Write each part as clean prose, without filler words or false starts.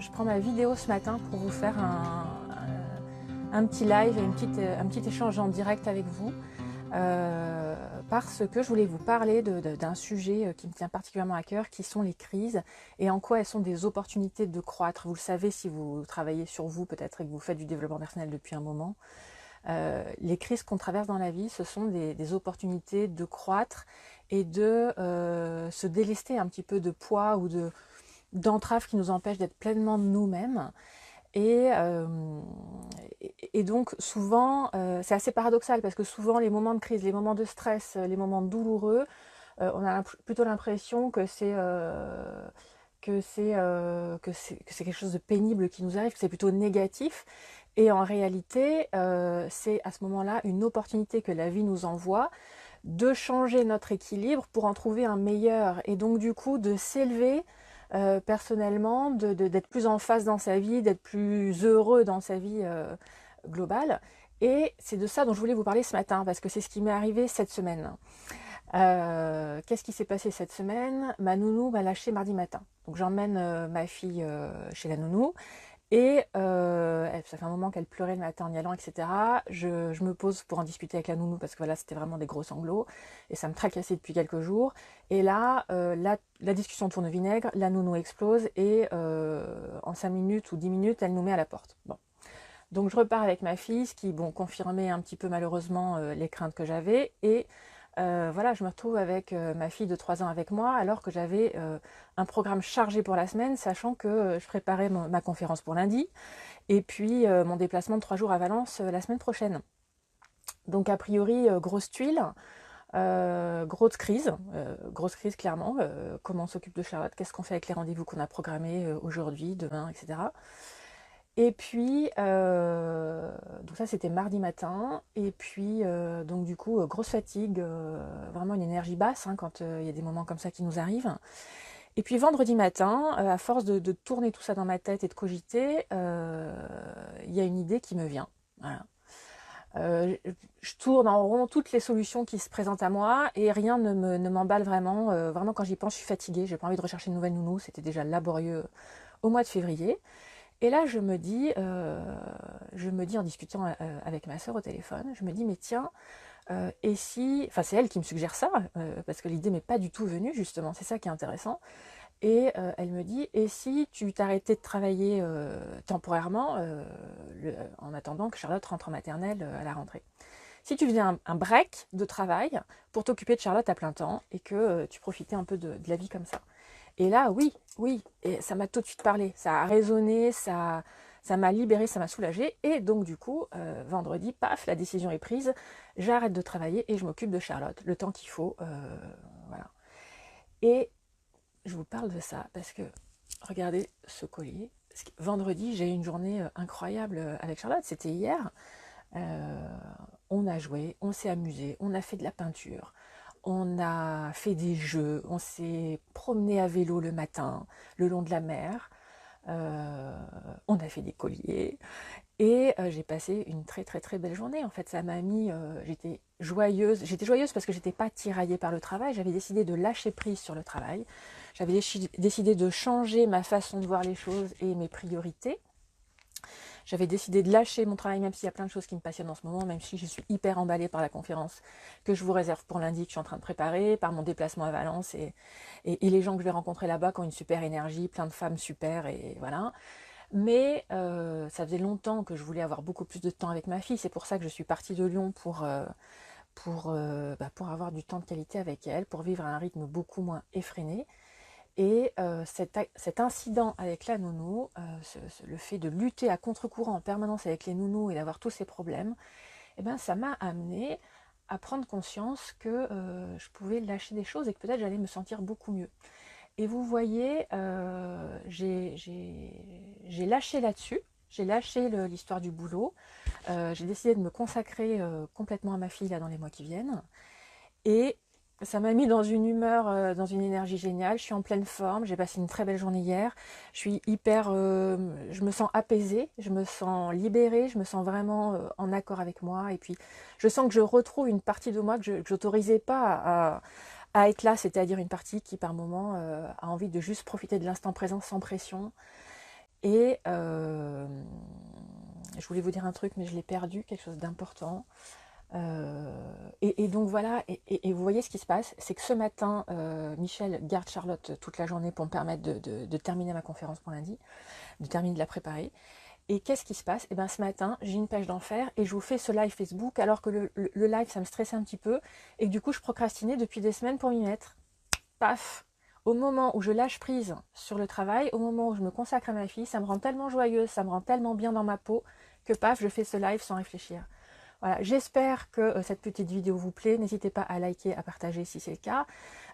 je prends ma vidéo ce matin pour vous faire un petit live et un petit échange en direct avec vous. Parce que je voulais vous parler d'un sujet qui me tient particulièrement à cœur, qui sont les crises et en quoi elles sont des opportunités de croître. Vous le savez si vous travaillez sur vous peut-être et que vous faites du développement personnel depuis un moment. Les crises qu'on traverse dans la vie, ce sont des opportunités de croître et de se délester un petit peu de poids ou d'entraves qui nous empêchent d'être pleinement nous-mêmes. Et donc souvent, c'est assez paradoxal parce que souvent les moments de crise, les moments de stress, les moments douloureux, on a plutôt l'impression que c'est quelque chose de pénible qui nous arrive, que c'est plutôt négatif. Et en réalité, c'est à ce moment-là une opportunité que la vie nous envoie de changer notre équilibre pour en trouver un meilleur. Et donc du coup, de s'élever personnellement, d'être plus en phase dans sa vie, d'être plus heureux dans sa vie globale. Et c'est de ça dont je voulais vous parler ce matin, parce que c'est ce qui m'est arrivé cette semaine. Qu'est-ce qui s'est passé cette semaine? Ma nounou m'a lâché mardi matin. Donc j'emmène ma fille chez la nounou. Et ça fait un moment qu'elle pleurait le matin en y allant, etc. Je me pose pour en discuter avec la nounou parce que voilà, c'était vraiment des gros sanglots et ça me tracassait depuis quelques jours. Et là, la discussion tourne au vinaigre, la nounou explose et en 5 minutes ou 10 minutes, elle nous met à la porte. Bon. Donc je repars avec ma fille, ce qui confirmait un petit peu malheureusement les craintes que j'avais. Et voilà, je me retrouve avec ma fille de 3 ans avec moi, alors que j'avais un programme chargé pour la semaine, sachant que je préparais ma conférence pour lundi, et puis mon déplacement de 3 jours à Valence la semaine prochaine. Donc a priori, grosse tuile, grosse crise clairement. Comment on s'occupe de Charlotte, qu'est-ce qu'on fait avec les rendez-vous qu'on a programmés aujourd'hui, demain, etc. Et puis, donc ça c'était mardi matin, et puis donc du coup, grosse fatigue, vraiment une énergie basse quand il y a des moments comme ça qui nous arrivent. Et puis vendredi matin, à force de tourner tout ça dans ma tête et de cogiter, il y a une idée qui me vient. Voilà. Je tourne en rond toutes les solutions qui se présentent à moi et rien ne m'emballe vraiment. Vraiment quand j'y pense, je suis fatiguée, j'ai pas envie de rechercher une nouvelle nounou, c'était déjà laborieux au mois de février. Et là, je me dis en discutant avec ma sœur au téléphone, je me dis, mais tiens, et si... Enfin, c'est elle qui me suggère ça, parce que l'idée m'est pas du tout venue, justement, c'est ça qui est intéressant. Et elle me dit, et si tu t'arrêtais de travailler temporairement, en attendant que Charlotte rentre en maternelle à la rentrée. Si tu faisais un break de travail pour t'occuper de Charlotte à plein temps, et que tu profitais un peu de la vie comme ça. Et là, oui, et ça m'a tout de suite parlé, ça a résonné, ça m'a libéré, ça m'a soulagé. Et donc du coup, vendredi, paf, la décision est prise, j'arrête de travailler et je m'occupe de Charlotte, le temps qu'il faut, voilà. Et je vous parle de ça parce que, regardez ce collier, vendredi, j'ai eu une journée incroyable avec Charlotte, c'était hier. On a joué, on s'est amusé, on a fait de la peinture, on a fait des jeux, on s'est promené à vélo le matin, le long de la mer, on a fait des colliers, et j'ai passé une très très très belle journée. En fait, ça m'a mis, j'étais joyeuse parce que j'étais pas tiraillée par le travail, j'avais décidé de lâcher prise sur le travail, j'avais décidé de changer ma façon de voir les choses et mes priorités. J'avais décidé de lâcher mon travail, même s'il y a plein de choses qui me passionnent en ce moment, même si je suis hyper emballée par la conférence que je vous réserve pour lundi, que je suis en train de préparer, par mon déplacement à Valence et les gens que je vais rencontrer là-bas qui ont une super énergie, plein de femmes super, et voilà. Mais ça faisait longtemps que je voulais avoir beaucoup plus de temps avec ma fille, c'est pour ça que je suis partie de Lyon pour avoir du temps de qualité avec elle, pour vivre à un rythme beaucoup moins effréné. Et cet incident avec la nounou, le fait de lutter à contre-courant en permanence avec les nounous et d'avoir tous ces problèmes, eh ben, ça m'a amené à prendre conscience que je pouvais lâcher des choses et que peut-être j'allais me sentir beaucoup mieux. Et vous voyez, j'ai lâché là-dessus, j'ai lâché l'histoire du boulot, j'ai décidé de me consacrer complètement à ma fille là, dans les mois qui viennent. Et ça m'a mis dans une humeur, dans une énergie géniale. Je suis en pleine forme. J'ai passé une très belle journée hier. Je suis hyper, je me sens apaisée, je me sens libérée, je me sens vraiment en accord avec moi. Et puis, je sens que je retrouve une partie de moi que je n'autorisais pas à être là, c'est-à-dire une partie qui, par moment, a envie de juste profiter de l'instant présent sans pression. Et je voulais vous dire un truc, mais je l'ai perdu, quelque chose d'important. Et donc voilà, et vous voyez ce qui se passe, c'est que ce matin, Michel garde Charlotte toute la journée pour me permettre de terminer ma conférence pour lundi, de terminer de la préparer. Et qu'est-ce qui se passe? Et bien ce matin, j'ai une pêche d'enfer et je vous fais ce live Facebook alors que le live, ça me stressait un petit peu et que du coup, je procrastinais depuis des semaines pour m'y mettre. Paf! Au moment où je lâche prise sur le travail, au moment où je me consacre à ma fille, ça me rend tellement joyeuse, ça me rend tellement bien dans ma peau que paf, je fais ce live sans réfléchir. Voilà, j'espère que cette petite vidéo vous plaît. N'hésitez pas à liker, à partager si c'est le cas.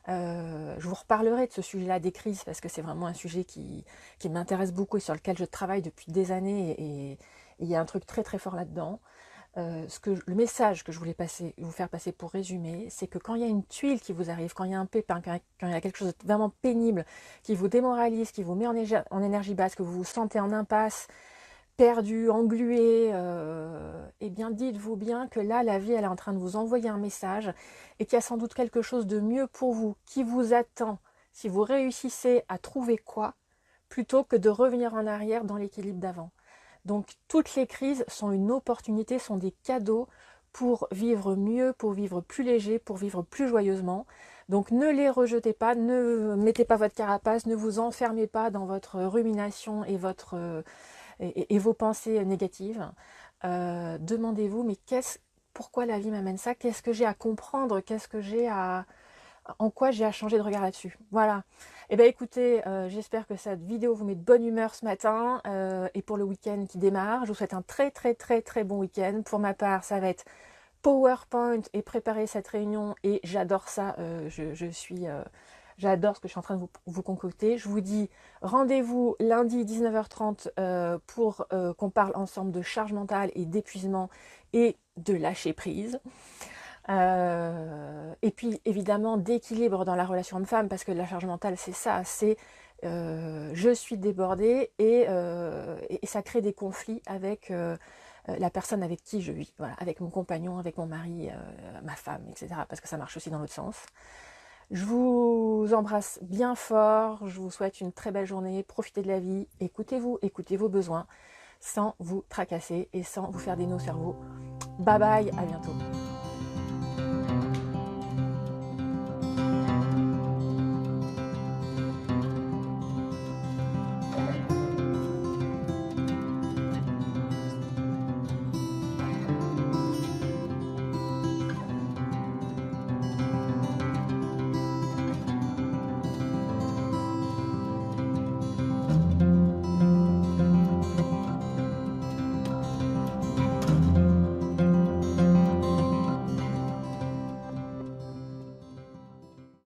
Je vous reparlerai de ce sujet-là des crises parce que c'est vraiment un sujet qui m'intéresse beaucoup et sur lequel je travaille depuis des années et il y a un truc très très fort là-dedans. Le message que je voulais vous faire passer pour résumer, c'est que quand il y a une tuile qui vous arrive, quand il y a un pépin, quand il y a quelque chose de vraiment pénible, qui vous démoralise, qui vous met en énergie basse, que vous vous sentez en impasse, perdu, englué, eh bien dites-vous bien que là, la vie, elle est en train de vous envoyer un message et qu'il y a sans doute quelque chose de mieux pour vous qui vous attend si vous réussissez à trouver quoi, plutôt que de revenir en arrière dans l'équilibre d'avant. Donc toutes les crises sont une opportunité, sont des cadeaux pour vivre mieux, pour vivre plus léger, pour vivre plus joyeusement. Donc ne les rejetez pas, ne mettez pas votre carapace, ne vous enfermez pas dans votre rumination et vos pensées négatives. Demandez-vous, mais pourquoi la vie m'amène ça? Qu'est-ce que j'ai à comprendre? En quoi j'ai à changer de regard là-dessus? Voilà. Eh bien écoutez, j'espère que cette vidéo vous met de bonne humeur ce matin et pour le week-end qui démarre. Je vous souhaite un très très très très bon week-end. Pour ma part, ça va être PowerPoint et préparer cette réunion et j'adore ça. J'adore ce que je suis en train de vous concocter. Je vous dis rendez-vous lundi 19h30 pour qu'on parle ensemble de charge mentale et d'épuisement et de lâcher prise. Et puis évidemment d'équilibre dans la relation homme-femme parce que la charge mentale c'est ça, c'est je suis débordée et ça crée des conflits avec la personne avec qui je vis, voilà, avec mon compagnon, avec mon mari, ma femme, etc. Parce que ça marche aussi dans l'autre sens. Je vous embrasse bien fort, je vous souhaite une très belle journée, profitez de la vie, écoutez-vous, écoutez vos besoins sans vous tracasser et sans vous faire des nœuds au cerveau. Bye bye, à bientôt.